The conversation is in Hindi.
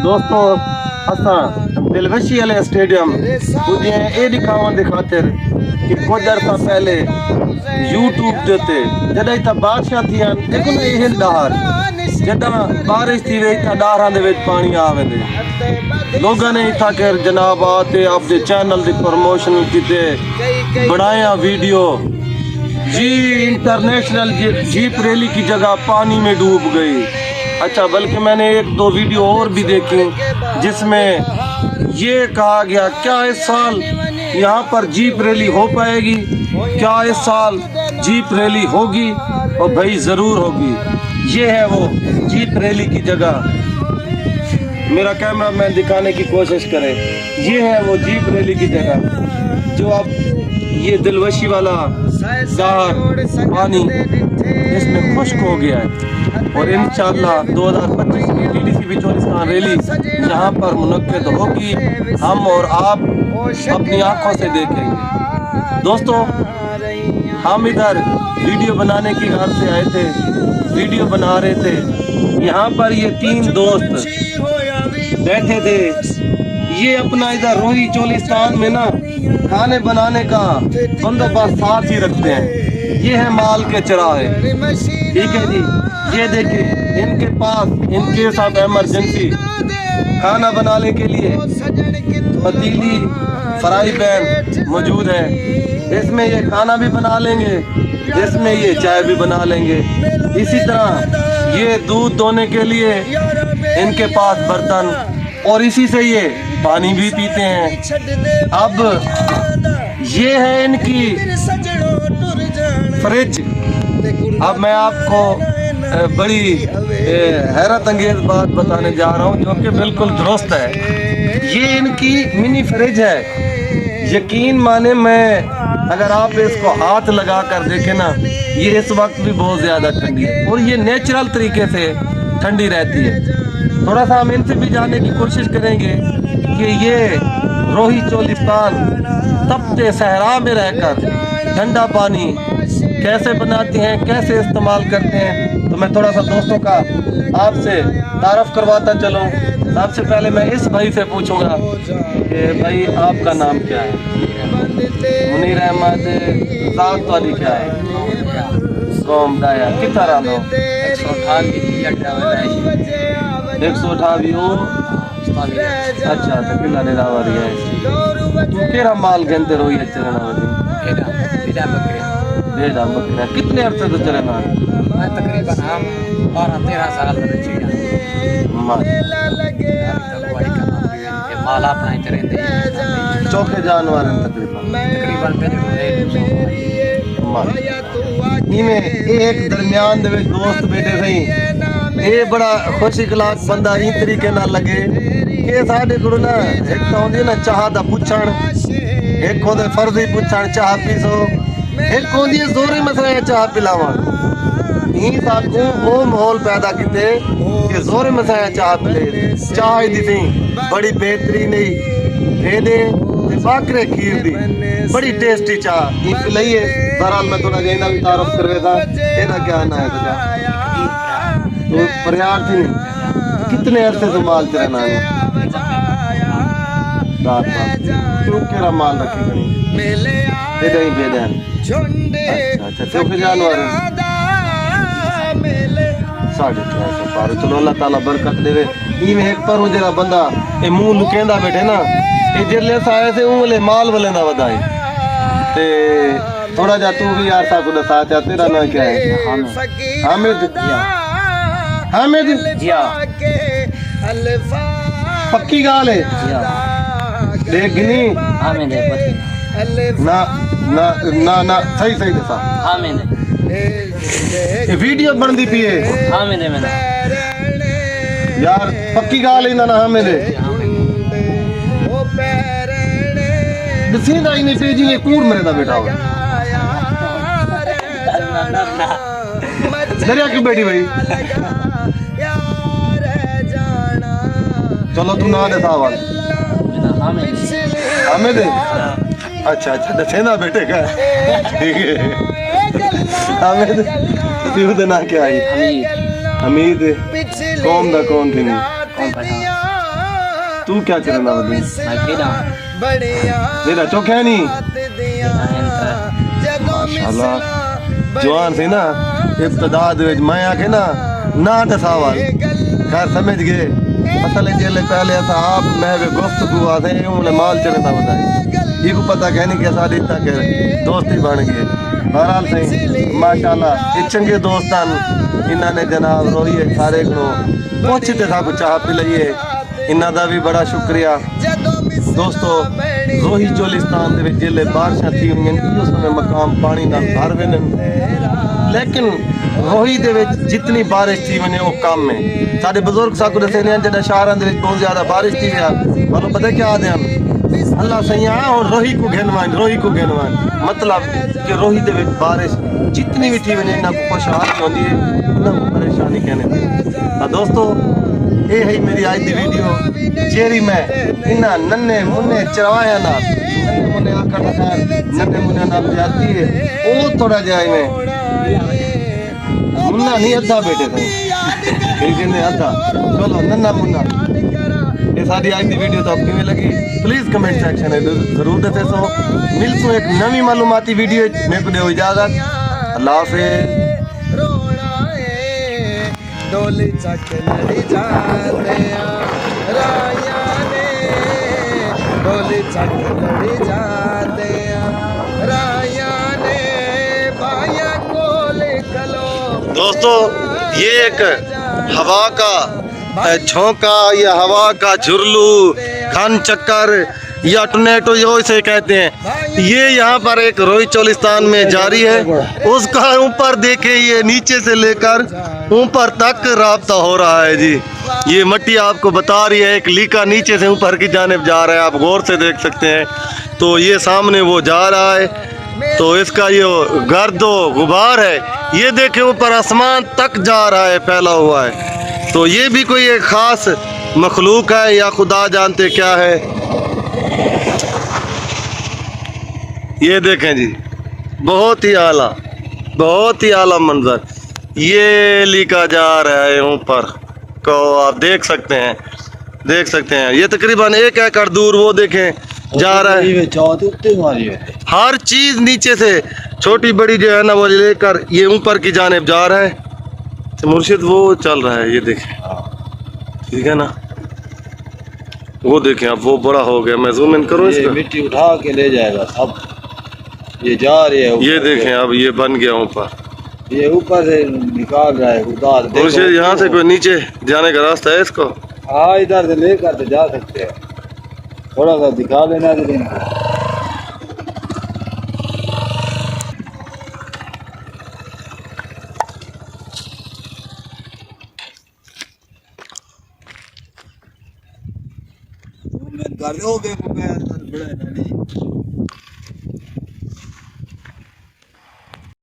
दोस्तों असां दिलवशी वाले स्टेडियम पुजे ये दिखावन की खातिर कि कुछ अर्सा पहले यूट्यूब ते जॾहिं त बादशाह थिया देखो ना ये डार जॾहिं बारिश थी वही त डारां दे विच पानी आ वेंदे लोगों ने इत्था कर जनाब आते अपने चैनल की प्रमोशन किते बनाया वीडियो जी इंटरनेशनल जीप रैली की जगह पानी में डूब गई। अच्छा बल्कि मैंने एक दो वीडियो और भी देखी जिसमें ये कहा गया क्या इस साल यहाँ पर जीप रैली हो पाएगी, क्या इस साल जीप रैली होगी? और भाई ज़रूर होगी। ये है वो जीप रैली की जगह, मेरा कैमरा मैन दिखाने की कोशिश करे। ये है वो जीप रैली की जगह जो अब ये दिलवशी वाला दार पानी इसमें खुश्क हो गया है और इंशाअल्लाह 2025 की TDC बिचौलिस्तान रैली यहाँ पर मुनक्किद होगी, हम और आप अपनी आंखों से देखेंगे। दोस्तों हम इधर वीडियो बनाने की घर से आए थे, वीडियो बना रहे थे। यहाँ पर ये 3 दोस्त बैठे थे, ये अपना इधर रोही चोलिस्तान में ना खाने बनाने का बंदोबस्त साथ ही रखते हैं। ये है माल के चराहे, ठीक है जी। ये देखिए इनके पास इनके साथ इमरजेंसी खाना बनाने के लिए पतीली फ्राई पैन मौजूद है, इसमें ये खाना भी बना लेंगे, इसमें ये चाय भी बना लेंगे। इसी तरह ये दूध धोने के लिए इनके पास बर्तन और इसी से ये पानी भी पीते हैं। अब ये है इनकी फ्रिज। अब मैं आपको बड़ी हैरत अंगेज बात बताने जा रहा हूँ जो कि बिल्कुल दुरुस्त है। ये इनकी मिनी फ्रिज है। यकीन माने मैं अगर आप इसको हाथ लगा कर देखें ना, ये इस वक्त भी बहुत ज़्यादा ठंडी है और ये नेचुरल तरीके से ठंडी रहती है। थोड़ा सा हम इनसे भी जानने की कोशिश करेंगे कि ये रोही चोलिस्तान तपते सहरा में रहकर ठंडा पानी कैसे बनाते हैं, कैसे इस्तेमाल करते हैं। तो मैं थोड़ा सा दोस्तों का आपसे तारफ़ करवाता चलूँ। सबसे पहले मैं इस भाई से पूछूंगा कि भाई आपका नाम क्या है? मुनीर अहमद। ज़ात वाली क्या है? कौम दाया कितना रहा 128 और अच्छा तो किला डेरा वाली है। तू केरा माल घंटे रोई है चरना वाली बेड़ा बकरियां कितने अरसे से चरना? तकरीबन हम 12-13 साल से माल अपना ही चरेंदे चौके जानवर हैं तकरीबन इमें एक दरमियान दे विच दोस्त बैठे सही। ये बड़ा खुश इखलाक बंदा ई तरीके ना लगे कि साडे कोल ना एक तो होंदी ना चाह दा पुछण, एक होंदे फर्जी पुछण चाह पीसो, एक होंदी जोरे मसला चाह पिलावा। ई साकू वो माहौल पैदा किते कि जोरे मसला चाह पिले। चाह दी थी बड़ी बेहतरीन नहीं भेदे बाकरे खीर दी बड़ी टेस्टी चाह ई पिलाइए। बहरहाल मैं थोड़ा जेना भी तारफ करवे था। एदा क्या ना है तुझा तो प्रयास थी नहीं कितने अरसे से माल चरना है? रात तू केरा माल रखे गणी बेदा ही बेदा। अच्छा तो के जानवर 350 पार। चलो अल्लाह ताला बरकत देवे। ई में एक पर जरा बंदा ए मुंह लुकेंदा बैठे ना ए जिले साए से उंगले माल वाले ना वधाई ते थोड़ा जा तू भी यार साकू दसा चा तेरा नाम क्या है? हामिद। हामिद पक्की गाल है देखनी हामिद ना ना ना ना सही सही दसा हामिद वीडियो बनती पी है हामिद मैंने यार पक्की गाल ही ना ना हामिद सीधा ही नहीं पेजी ये कूड़ मेरे दा बेटा हो दरिया क्यों बैठी भाई? चलो तू ना दे साहब हामिद। अच्छा अच्छा दसेना बेटे का ठीक है। हामिद तू ना क्या आई? हमीद कौम दा कौन थी? company. तू क्या करना बदे मैं पीना मेरा चौक है नहीं entra. माशाल्लाह जवान से ना इब्तदा दे विच मैं आखे ना दसावल घर समझ गए असल जेले पहले असा आप महवे गुफ्तगू आथे उन्हें माल चरना बताए ये को पता कहनी कि साडी तक दोस्ती बन गई बहरहाल सही माशाल्लाह ये चंगे दोस्तान इन्होंने जनाब रोइए सारे को पहुंचते था कुछ चाह पिलाइए इन्हों का भी बड़ा शुक्रिया दोस्तों रोही चोलिस्तान दे विच जेले बारिशां थी हुई उस समय मकाम पानी ना भर वे लेकिन रोही दे विच जितनी बारिश थी वने वो कम है साडे बुजुर्ग साकू दसे ने जदा शहरां दे विच बहुत ज्यादा बारिश थी या मानो पता क्या आदे हम अल्लाह सैया और रोही को गिनवान मतलब कि रोही दे विच बारिश जितनी भी थी वने इन्हां को खुशहाली होंदी है इन्हां को परेशानी कहने दोस्तों ये है मेरी आज की वीडियो जेरी मैं इन्हां नन्हे मुन्ने चरवाया ना नन्हे मुन्ने आकर नन्हे मुन्ने नाल जाती है वो थोड़ा जाए में मुन्ना नहीं अद्धा बेटे थे ठीक है अद्धा चलो नन्ना मुन्ना ये सारी आज की वीडियो तो आपको किਵੇਂ लगी प्लीज कमेंट सेक्शन में जरूर दसे सो मिलसो एक नवी मालूमाती वीडियो मेरे को दो इजाजत अल्लाह हाफिज डोली चक लड़ी जाते राया ने डोली चक लड़ी जाते राया ने बाया को लिखलो दोस्तों ये एक हवा का झोंका या हवा का झुरलू खान चक्कर या टोर्नेडो जो इसे कहते हैं ये यहाँ पर एक रोही चोलिस्तान में जारी है उसका ऊपर देखे ये नीचे से लेकर ऊपर तक राब्ता हो रहा है जी ये मट्टी आपको बता रही है एक लीका नीचे से ऊपर की जानिब जा रहा है आप गौर से देख सकते हैं तो ये सामने वो जा रहा है तो इसका ये गर्द गुबार है ये देखे ऊपर आसमान तक जा रहा है फैला हुआ है तो ये भी कोई एक खास मखलूक है या खुदा जानते क्या है ये देखें जी बहुत ही आला मंजर ये लीका जा रहा है ऊपर को आप देख सकते हैं ये तकरीबन 1 एकड़ दूर वो देखें जा रहा है हर चीज नीचे से छोटी बड़ी जो है ना वो लेकर ये ऊपर की जानिब जा रहा है मुर्शिद वो चल रहा है ये देखें ठीक है ना वो देखें अब वो बड़ा हो गया मैं जूम इन करूँ इसका मिट्टी उठा के ले जाएगा सब ये जा रही है ये देखें अब ये बन गया ऊपर ये ऊपर से निकाल रहा है उतार मुर्शिद यहाँ से कोई नीचे जाने का रास्ता है इसको हाँ इधर से लेकर तो जा सकते हैं थोड़ा सा दिखा देना तो इनको कर दो बड़ा